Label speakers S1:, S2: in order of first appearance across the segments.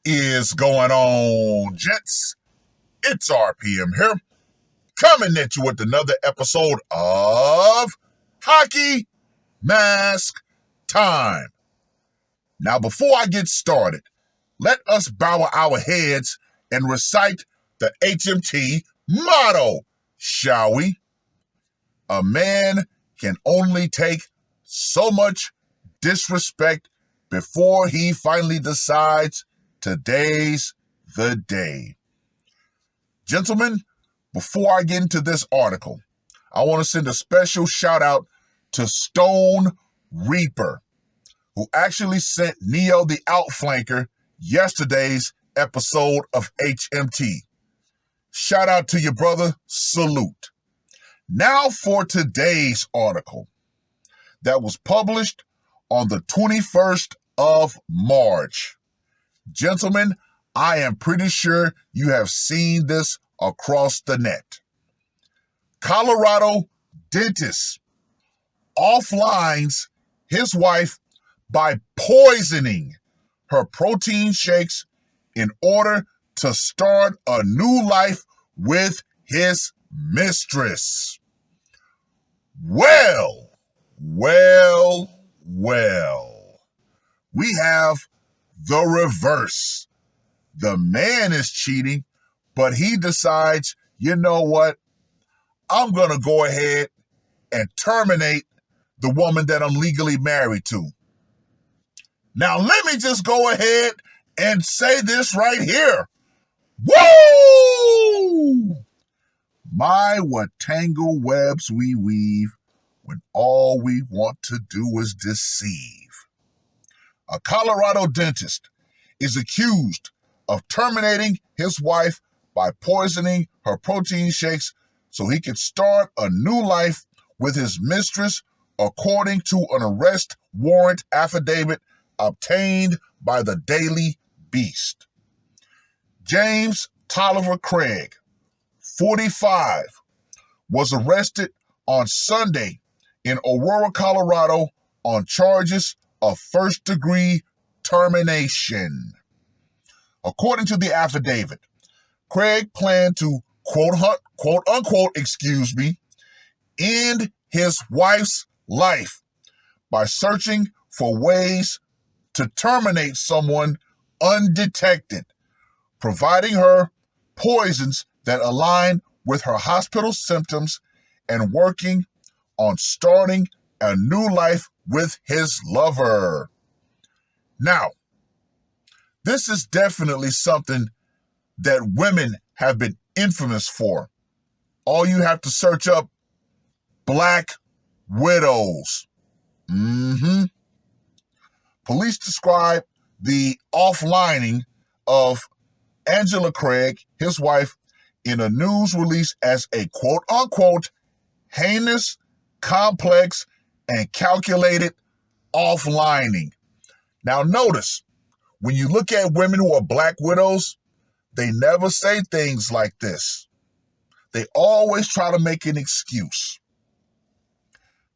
S1: Is going on, gents? It's R.P.M. here, coming at you with another episode of Hockey Mask Time. Now, before I get started, let us bow our heads and recite the HMT motto, shall we? A man can only take so much disrespect before he finally decides today's the day. Gentlemen, before I get into this article, I want to send a special shout out to Stone Reaper, who actually sent Neo the Outflanker yesterday's episode of HMT. Shout out to your brother, salute. Now for today's article that was published on the 21st of March. Gentlemen, I am pretty sure you have seen this across the net. Colorado dentist offlines his wife by poisoning her protein shakes in order to start a new life with his mistress. Well. We have the reverse. The man is cheating, but he decides, you know what? I'm going to go ahead and terminate the woman that I'm legally married to. Now, let me just go ahead and say this right here. Woo! My, what tangle webs we weave when all we want to do is deceive. A Colorado dentist is accused of terminating his wife by poisoning her protein shakes so he could start a new life with his mistress, according to an arrest warrant affidavit obtained by the Daily Beast. James Tolliver Craig, 45, was arrested on Sunday in Aurora, Colorado on charges of first-degree termination. According to the affidavit, Craig planned to quote unquote, end his wife's life by searching for ways to terminate someone undetected, providing her poisons that align with her hospital symptoms and working on starting a new life with his lover. Now, this is definitely something that women have been infamous for. All you have to search up black widows. Police describe the offlining of Angela Craig, his wife, in a news release as a quote-unquote heinous, complex, and calculated offlining. Now notice, when you look at women who are black widows, they never say things like this. They always try to make an excuse.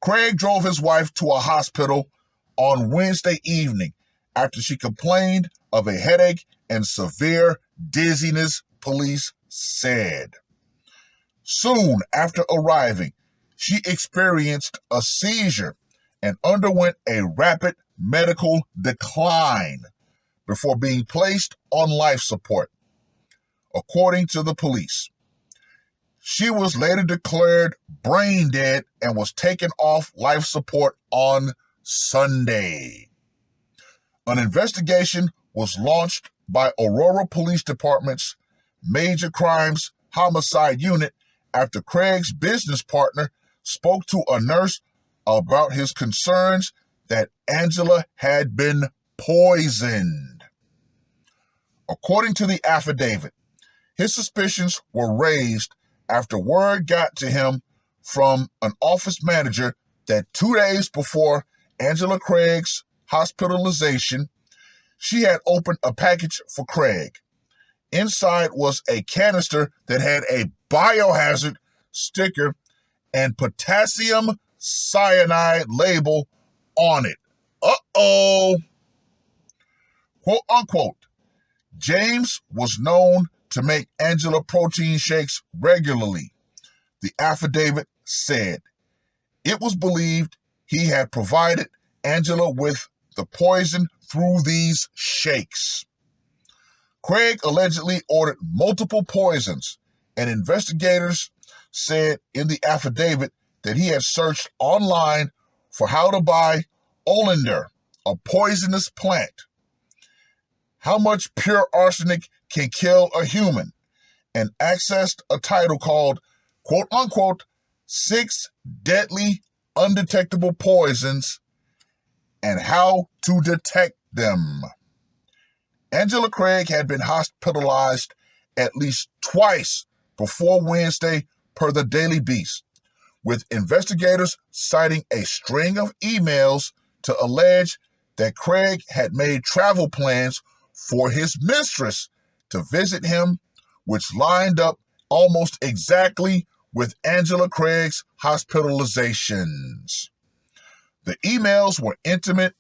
S1: Craig drove his wife to a hospital on Wednesday evening after she complained of a headache and severe dizziness, police said. Soon after arriving, she experienced a seizure and underwent a rapid medical decline before being placed on life support, according to the police. She was later declared brain dead and was taken off life support on Sunday. An investigation was launched by Aurora Police Department's Major Crimes Homicide Unit after Craig's business partner spoke to a nurse about his concerns that Angela had been poisoned. According to the affidavit, his suspicions were raised after word got to him from an office manager that 2 days before Angela Craig's hospitalization, she had opened a package for Craig. Inside was a canister that had a biohazard sticker and potassium cyanide label on it. Quote unquote, James was known to make Angela protein shakes regularly. The affidavit said it was believed he had provided Angela with the poison through these shakes. Craig allegedly ordered multiple poisons, and investigators said in the affidavit that he had searched online for how to buy oleander, a poisonous plant. How much pure arsenic can kill a human, and accessed a title called, quote unquote, 6 Deadly Undetectable Poisons and How to Detect Them. Angela Craig had been hospitalized at least twice before Wednesday, per the Daily Beast, with investigators citing a string of emails to allege that Craig had made travel plans for his mistress to visit him, which lined up almost exactly with Angela Craig's hospitalizations. The emails were intimate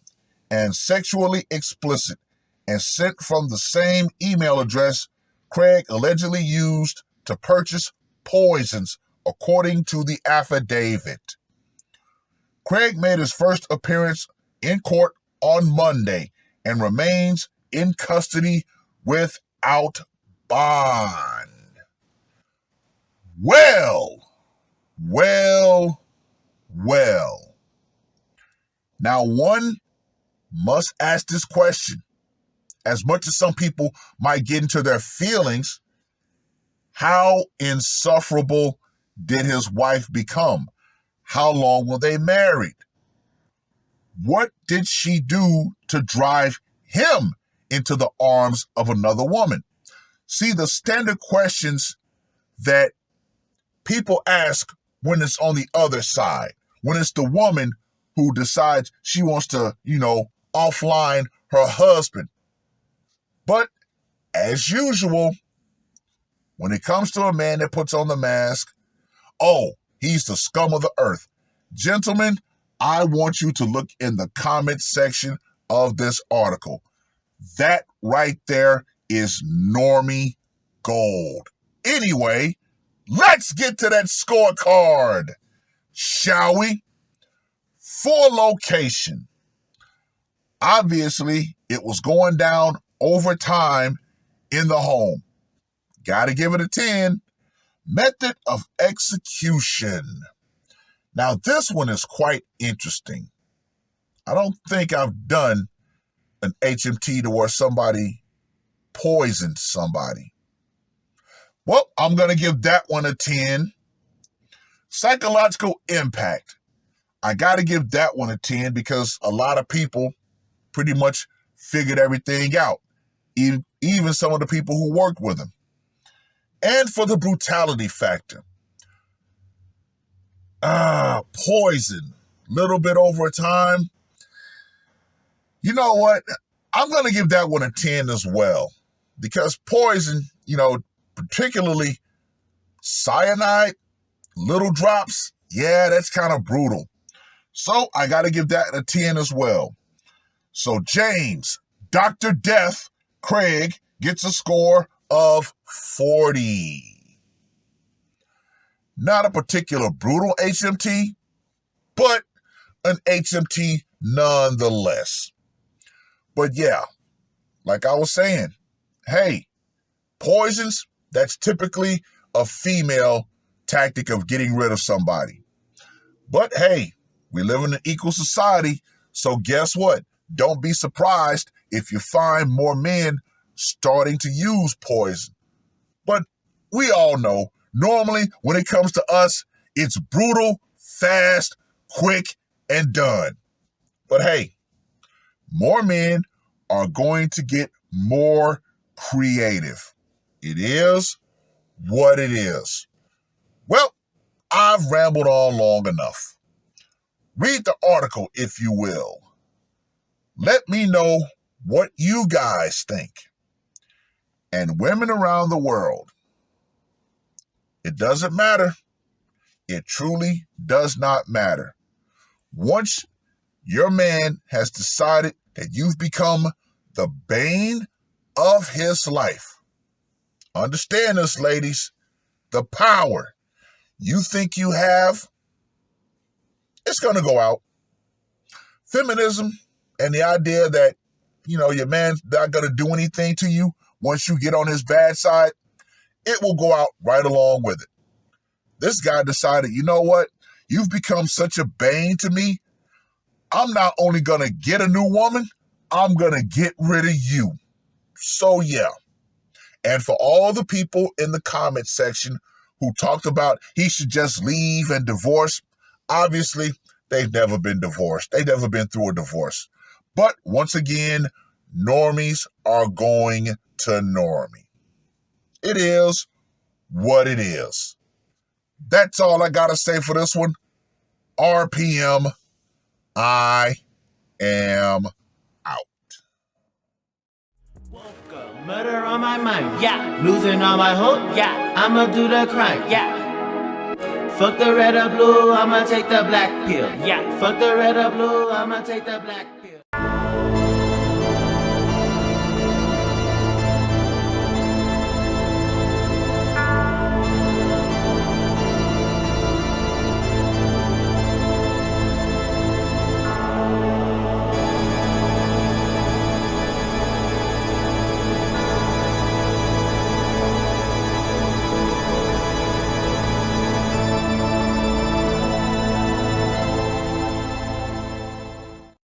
S1: and sexually explicit and sent from the same email address Craig allegedly used to purchase poisons, according to the affidavit. Craig made his first appearance in court on Monday and remains in custody without bond. Well. Now, one must ask this question. As much as some people might get into their feelings, how insufferable did his wife become? How long were they married? What did she do to drive him into the arms of another woman? See, the standard questions that people ask when it's on the other side, when it's the woman who decides she wants to, offline her husband. But as usual, when it comes to a man that puts on the mask, oh, he's the scum of the earth. Gentlemen, I want you to look in the comment section of this article. That right there is normie gold. Anyway, let's get to that scorecard, shall we? For location, obviously, it was going down over time in the home. Gotta give it a 10. Method of execution. Now, this one is quite interesting. I don't think I've done an HMT to where somebody poisoned somebody. Well, I'm going to give that one a 10. Psychological impact. I got to give that one a 10 because a lot of people pretty much figured everything out, even some of the people who worked with him. And for the brutality factor. Poison. Little bit over time. You know what? I'm going to give that one a 10 as well. Because poison, particularly cyanide, little drops, yeah, that's kind of brutal. So I got to give that a 10 as well. So James, Dr. Death, Craig gets a score of 40. Not a particular brutal HMT, but an HMT nonetheless. But yeah, like I was saying, hey, poisons, that's typically a female tactic of getting rid of somebody. But hey, we live in an equal society, so guess what? Don't be surprised if you find more men starting to use poison. But we all know, normally when it comes to us, it's brutal, fast, quick, and done. But hey, more men are going to get more creative. It is what it is. Well, I've rambled on long enough. Read the article, if you will. Let me know what you guys think. And women around the world, it doesn't matter. It truly does not matter. Once your man has decided that you've become the bane of his life. Understand this, ladies. The power you think you have, it's going to go out. Feminism and the idea that, your man's not going to do anything to you once you get on his bad side, it will go out right along with it. This guy decided, you know what? You've become such a bane to me. I'm not only going to get a new woman, I'm going to get rid of you. So yeah. And for all the people in the comment section who talked about he should just leave and divorce, obviously they've never been divorced. They've never been through a divorce. But once again, normies are going to normie. It is what it is. That's all I got to say for this one. R.P.M. I am out.
S2: Murder on my mind, yeah. Losing all my hope, yeah. I'ma do the crime, yeah. Fuck the red or blue, I'ma take the black pill, yeah. Fuck the red or blue, I'ma take the black pill.